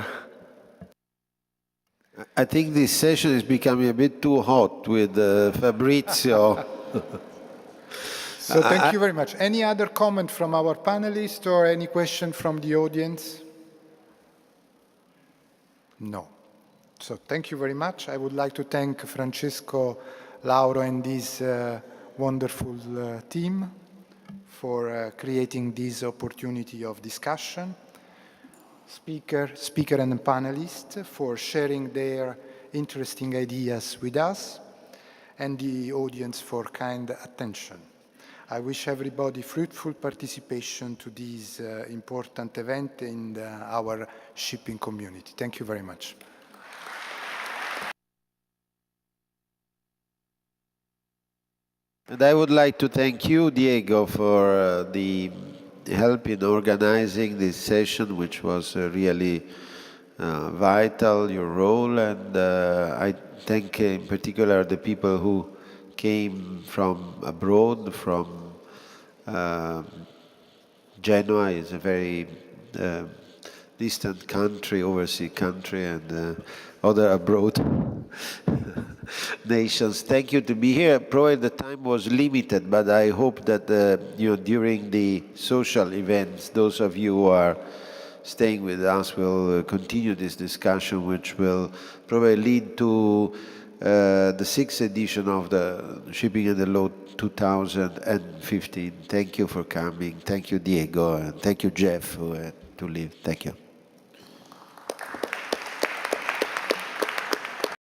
I think this session is becoming a bit too hot with Fabrizio. So thank you very much. Any other comment from our panelists or any question from the audience? No. So thank you very much. I would like to thank Francesco, Lauro, and this wonderful team for creating this opportunity of discussion. Speaker and panelists for sharing their interesting ideas with us, and the audience for kind attention. I wish everybody fruitful participation to this important event in our shipping community. Thank you very much. And I would like to thank you, Diego, for the help in organizing this session, which was really vital, your role, and I thank in particular the people who came from abroad, from Genoa is a very distant country, overseas country, and other abroad nations. Thank you to be here. Probably the time was limited, but I hope that during the social events, those of you who are staying with us will continue this discussion, which will probably lead to the 6th edition of the Shipping and the Load 2015. Thank you for coming. Thank you, Diego. And thank you, Jeff, who had to leave. Thank you.